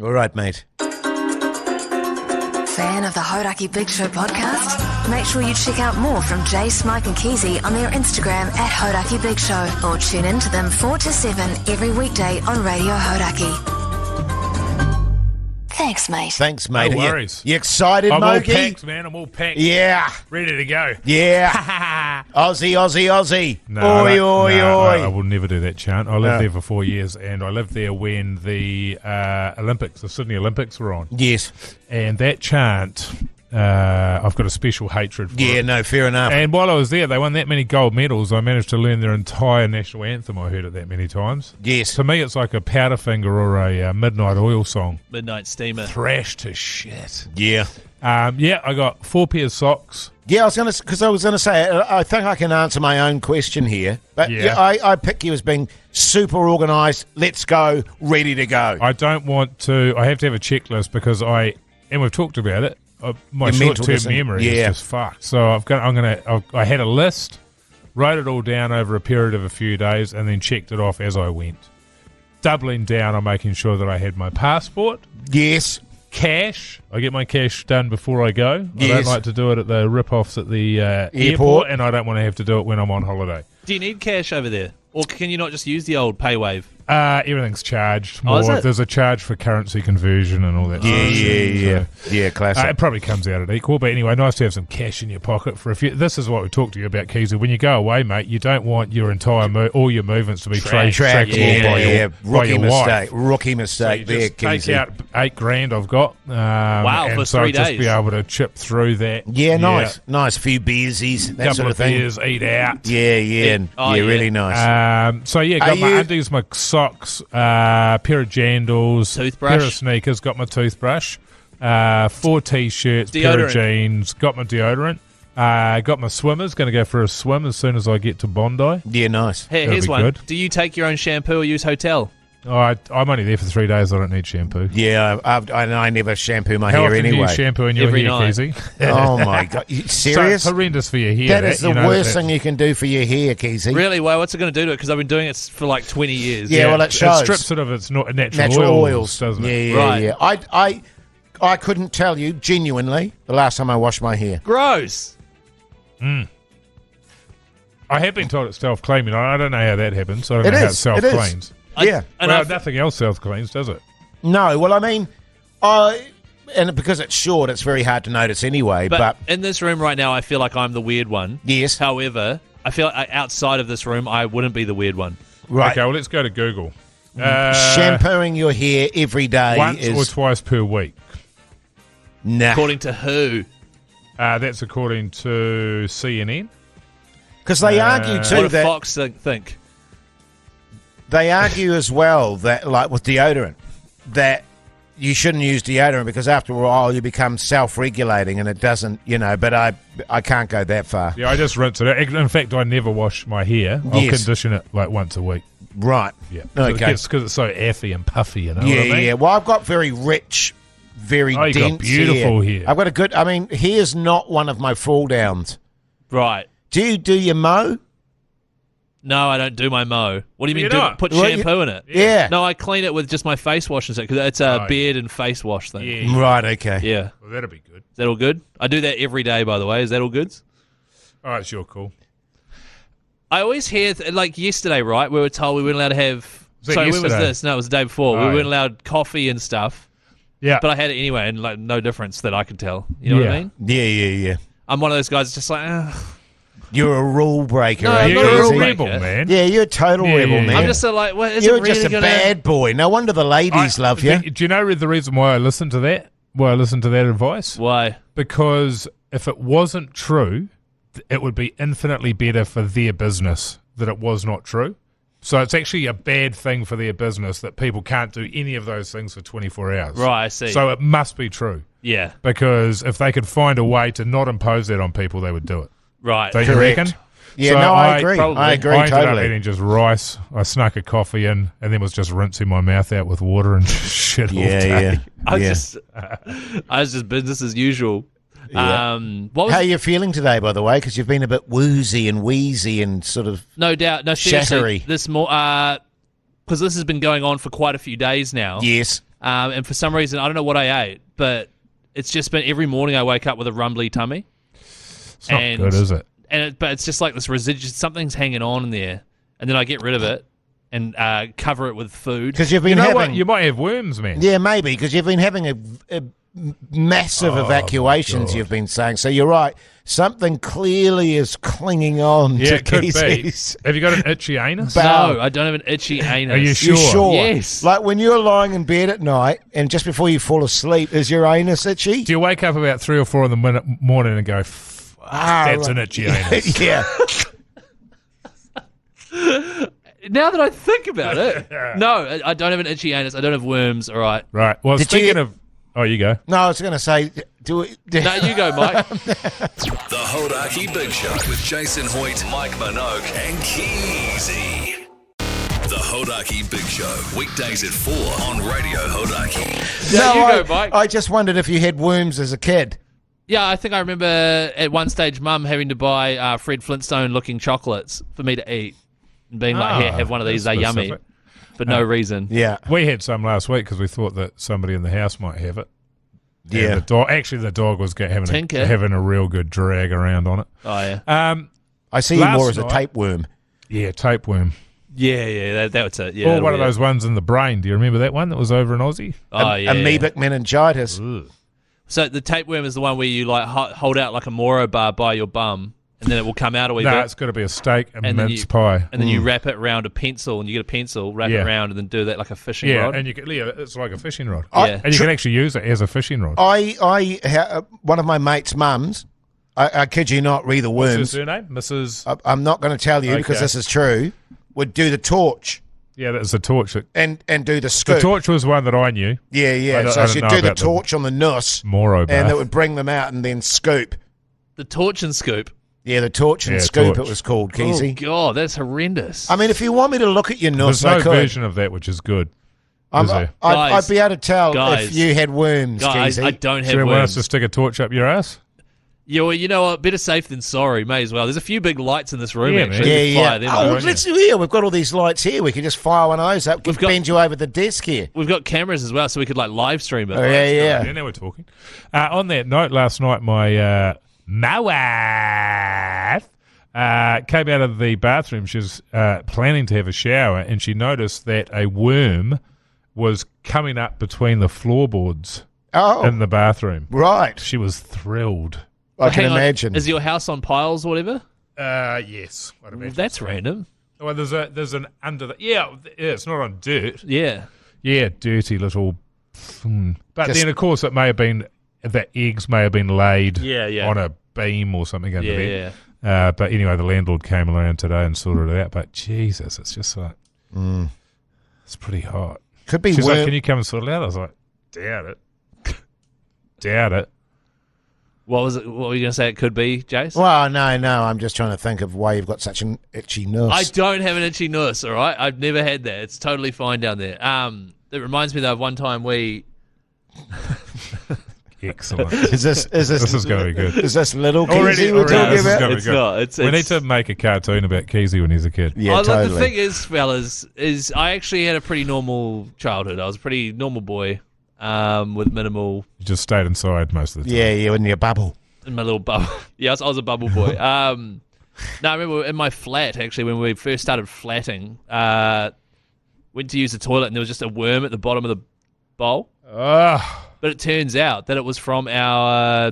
All right, mate. Fan of the Hauraki Big Show podcast? Make sure you check out more from Jase, Mike and Keyzie on their Instagram at Hauraki Big Show, or tune in to them 4 to 7 every weekday on Radio Hauraki. Thanks, mate. Thanks, mate. No worries. You excited, I'm all Mogi? packed, man. I'm all packed. Yeah. Ready to go. Yeah. Aussie, Aussie, Aussie. No, oi, oi, oi. I will never do that chant. I lived there for 4 years, and I lived there when the Olympics, the Sydney Olympics were on. Yes. And that chant, I've got a special hatred for Yeah, it. no, fair enough. And while I was there, they won that many gold medals. I managed to learn their entire national anthem. I heard it that many times. Yes. To me, it's like a Powderfinger or a Midnight Oil song. Midnight Steamer. Thrash to shit. Yeah. Yeah, I got 4 pairs of socks. Yeah, I was going to say, I think I can answer my own question here. But Yeah. I pick you as being super organised, let's go, ready to go. I don't want to. I have to have a checklist because and we've talked about it. My Your mental short-term doesn't- memory yeah. is just fucked. So I had a list, wrote it all down over a period of a few days, and then checked it off as I went. Doubling down on making sure that I had my passport, Yes. cash. I get my cash done before I go. I Yes. don't like to do it at the rip-offs at the airport, and I don't want to have to do it when I'm on holiday. Do you need cash over there? Or can you not just use the old PayWave? Everything's charged Oh, is more. it? There's a charge for currency conversion and all that sort of shit. Yeah. So, Yeah, classic. it probably comes out at equal, but anyway, nice to have some cash in your pocket for a few. This is what we talked to you about, Keyzie. When you go away, mate, you don't want your entire all your movements to be trackable by your Rookie mistake. wife. Rookie So you mistake there, just take Keyzie. out $8,000 I've got. Wow, and for so 3 just days. be able to chip through that. Yeah, nice. Nice. Few beersies, that Couple sort of of thing. beers, eat out. Yeah. Oh, yeah, yeah. really nice. So yeah, got my undies, my socks, pair of jandals, Toothbrush. pair of sneakers, got my toothbrush, 4 t-shirts, pair of Deodorant. jeans, got my deodorant, got my swimmers, going to go for a swim as soon as I get to Bondi. Yeah, nice. Hey, That'll here's be one. good. Do you take your own shampoo or use hotel? I'm only there for 3 days. I don't need shampoo. Yeah, I never shampoo my How hair often do anyway. you shampoo in your Every hair, night. Keyzie? Oh my god, you serious? So horrendous for your hair. That is the you know, worst thing you can do for your hair, Keyzie. Really? Well, what's it going to do to it? Because I've been doing it for like 20 years. Yeah, well, it shows. It strips it of its natural Natural oils, doesn't it? Yeah, Right. yeah. I couldn't tell you genuinely the last time I washed my hair. Gross. I have been told it's self-cleaning. I don't know how that happens. I don't know how it It is. self-cleans. Yeah. And Well, I've- nothing else self-cleans, does it? No, well, I mean, and because it's short, it's very hard to notice anyway. But But, in this room right now, I feel like I'm the weird one. yes, However, I feel like outside of this room, I wouldn't be the weird one. right. Okay, well, let's go to Google. Shampooing your hair every day Once or is twice per week. nah. According to who? That's according to CNN. Because they argue What too do that Fox think? they argue as well that, like with deodorant, that you shouldn't use deodorant because after a while you become self-regulating and it doesn't, But I can't go that far. Yeah, I just rinse it out. In fact, I never wash my hair. I'll Yes. condition it like once a week. Right. Yeah. Okay. Because it's so affy and puffy, you know Yeah, what I mean? yeah. Well, I've got very rich, very Oh, you got dense beautiful hair. I've got a good. I mean, hair's not one of my fall downs. Right. Do you do your mow? No, I don't do my mow. What do you mean? You're not? Put Well, shampoo in it? Yeah. No, I clean it with just my face wash and stuff because it's a Oh, beard and face wash thing. Yeah. Right. Okay. Yeah. Well, that'll be good. Is that all good? I do that every day, by the way. Is that all good? All right, it's your call. I always hear, like yesterday, right? We were told we weren't allowed to have. that Sorry, when was yesterday? this? No, it was the day before. Oh, we weren't yeah. allowed coffee and stuff, Yeah. but I had it anyway, and like no difference that I could tell. You know what I Yeah. mean? Yeah. Yeah. Yeah. I'm one of those guys, just like, You're a rule breaker. No, eh, I'm not a You're rule Keyzie? a breaker. rebel, man. Yeah, you're a total Yeah, rebel, yeah, man. yeah. I'm just like, well, is You're it really just a gonna... bad boy. No wonder the ladies love you. Do you know the reason why I listened to that? Why I listened to that advice? Why? Because if it wasn't true, it would be infinitely better for their business that it was not true. So it's actually a bad thing for their business that people can't do any of those things for 24 hours. Right, I see. So it must be true. Yeah, Because if they could find a way to not impose that on people, they would do it. right. Don't you Correct. reckon? Yeah, So no, I agree. probably- I agree I ended up totally. eating just rice. I snuck a coffee in and then was just rinsing my mouth out with water and shit all Yeah, day. yeah. I was yeah. just, I was just business as usual. Yeah. What was How are you feeling today, by the way? Because you've been a bit woozy and wheezy and sort of... no doubt? No, seriously, Shattery. this more because this has been going on for quite a few days now. Yes. And for some reason, I don't know what I ate, but it's just been every morning I wake up with a rumbly tummy. It's not good, is it? But it's just like this residual, something's hanging on in there, and then I get rid of it and cover it with food. Because you've been having... You might have worms, man. Yeah, maybe, because you've been having a massive evacuations, you've been saying. So you're right. Something clearly is clinging on to it could be. Keizie's. Have you got an itchy anus? No, I don't have an itchy anus. Are you sure? You sure? Yes. Like when you're lying in bed at night and just before you fall asleep, is your anus itchy? Do you wake up about 3 or 4 in the morning and go, that's an itchy anus? Yeah. Now that I think about it, no, I don't have an itchy anus. I don't have worms. All right. Right. Well, speaking of... Oh, you go. No, I was going to say... No, you go, Mike. The Hauraki Big Show with Jason Hoyt, Mike Minogue, and Keyzie. The Hauraki Big Show, weekdays at 4 on Radio Hauraki. No, you go, Mike. I just wondered if you had worms as a kid. Yeah, I think I remember at one stage Mum having to buy Fred Flintstone-looking chocolates for me to eat. And being like, here, have one of these, they're yummy. Specific. For no reason. Yeah. We had some last week because we thought that somebody in the house might have it. Yeah. And the dog was having a real good drag around on it. Oh, yeah. I see you more as a tapeworm. Yeah, tapeworm. Yeah, that's it. Yeah, or one of those ones in the brain. Do you remember that one that was over in Aussie? Oh, yeah. Amoebic meningitis. Ugh. So the tapeworm is the one where you like hold out like a Moro bar by your bum, and then it will come out a wee bit. No, it's got to be a steak and mince pie. pie. And then you wrap it around a pencil, and you get a pencil, wrap it around, and then do that like a fishing rod. Yeah, and it's like a fishing rod. Yeah. And you can actually use it as a fishing rod. One of my mate's mums, I kid you not, re the worms. What's her surname? Mrs. I'm not going to tell you because this is true. Would do the torch. Yeah, that's the torch. And do the scoop. The torch was one that I knew. Yeah. So she'd do the torch on the nuss. Moro bath. And it would bring them out and then scoop. The torch and scoop. Yeah, the torch and scoop torch. it was called, Keyzie. Oh, God, that's horrendous. I mean, if you want me to look at your nuss, There's no I could. version of that which is good. I'd be able to tell if you had worms, guys, Keyzie. I don't have So you want us worms. to stick a torch up your ass? Yeah, well, you know what? Better safe than sorry. May as well. There's a few big lights in this room, actually. man. We could fire them up. Let's we've got all these lights here. We can just fire one of those up. We've bend you over the desk here. We've got cameras as well, so we could like live stream it. Oh, yeah. Now we're talking. On that note, last night my wife came out of the bathroom. She was planning to have a shower, and she noticed that a worm was coming up between the floorboards in the bathroom. Right. She was thrilled. I can Hang on, imagine. Is your house on piles or whatever? Yes. That's random. Well, there's an under the it's not on dirt. Yeah. Yeah, dirty little. But then of course the eggs may have been laid on a beam or something under there. Yeah. But anyway, the landlord came around today and sorted it out. But Jesus, it's just like it's pretty hot. Could be. She's worm. like, "Can you come and sort it out?" I was like, "Doubt it." Doubt it. What was it? What were you going to say? It could be, Jase. Well, no. I'm just trying to think of why you've got such an itchy nose. I don't have an itchy nose. All right, I've never had that. It's totally fine down there. It reminds me though of one time we. Excellent. Is this This is going to be good. Is this little Already- Keyzie we're already talking this is about? gonna be It's good. not. It's We need to make a cartoon about Keyzie when he's a kid. Yeah, Look, totally. the thing is, fellas, is I actually had a pretty normal childhood. I was a pretty normal boy, with minimal You just stayed inside most of the time. Yeah, in your bubble. in my little bubble. Yes, I was a bubble boy. No, I remember in my flat actually when we first started flatting. Went to use the toilet and there was just a worm at the bottom of the bowl. But it turns out that it was from our. I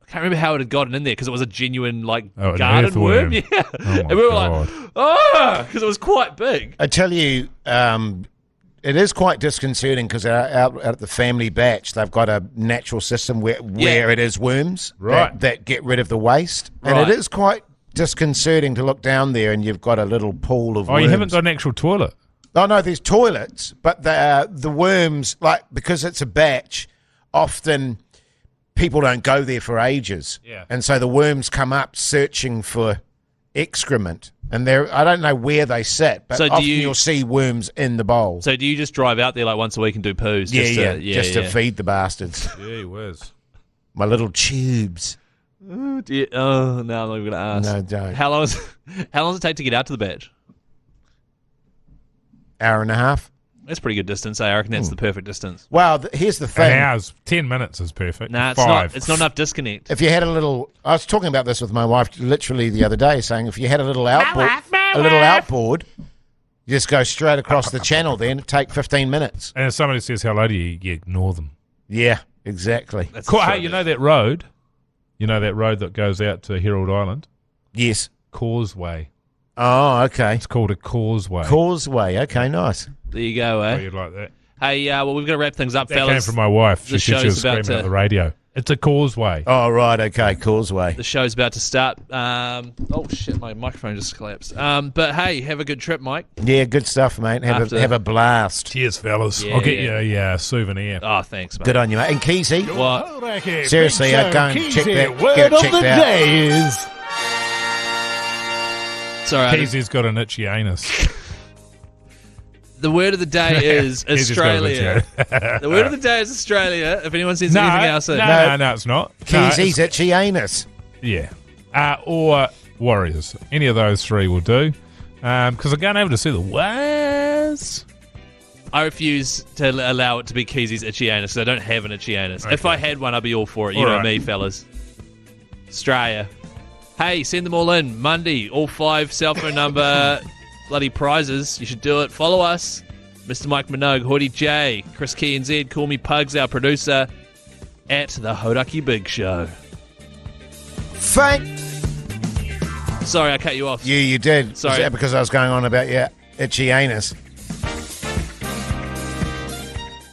can't remember how it had gotten in there because it was a genuine an garden worm. earthworm. Yeah, my and we were God. like, because it was quite big. I tell you, it is quite disconcerting because out at the family batch, they've got a natural system where it is worms that get rid of the waste. And Right. it is quite disconcerting to look down there and you've got a little pool of worms. Oh, you haven't got an actual toilet? Oh, no, there's toilets, but the worms, because it's a batch, often people don't go there for ages. Yeah. And so the worms come up searching for excrement. And I don't know where they sit, but So do often you- you'll see worms in the bowl. So do you just drive out there like once a week and do poos? Just to feed the bastards. Gee whiz. My little tubes. Oh, no, I'm not even going to ask. No, don't. How long does it take to get out to the batch? Hour and a half. That's pretty good distance. I reckon that's the perfect distance. Well, here's the thing. An hour's 10 minutes is perfect. Nah, it's 5. not. It's not enough disconnect. If you had a little, I was talking about this with my wife literally the other day, saying if you had a little outboard, you just go straight across the channel. Then it'd take 15 minutes. And if somebody says hello to you, you ignore them. Yeah, exactly. That's Hey, you know that road? You know that road that goes out to Herald Island? Yes. Causeway. Oh, okay. It's called a causeway. Causeway. Okay, nice. There you go, Oh, eh? you'd like that. Hey, well, we've got to wrap things up, That came fellas. from my wife. The She said she was show's about screaming to- at the radio. It's a causeway. Oh, right. Okay, Causeway. The show's about to start. Oh, shit, my microphone just collapsed. But, hey, have a good trip, Mike. Yeah, good stuff, mate. Have a blast. Cheers, fellas. Yeah, I'll get yeah. you a souvenir. Oh, thanks, mate. Good on you, mate. And Keyzie, What? seriously, go and check that. Get it checked out. Sorry, Keezie's got an itchy anus. the word of the day is Keezie's got an itchy Australia. anus. The word of the day is Australia. If anyone says anything else, No, it's not. No, Keyzie's itchy anus. yeah. Or Warriors. Any of those three will do. Because I'm going over to see the Waz. I refuse to allow it to be Keyzie's itchy anus because I don't have an itchy anus. Okay. If I had one, I'd be all for it. You All know right. me, fellas. Australia. Hey, send them all in. Monday, all 5 cell phone number bloody prizes. You should do it. Follow us. Mr. Mike Minogue, Hoodie J, Chris Key and Z, Call Me Pugs, our producer, at the Hauraki Big Show. Thank Sorry, I cut you off. you. You did. Sorry. Was that because I was going on about your itchy anus?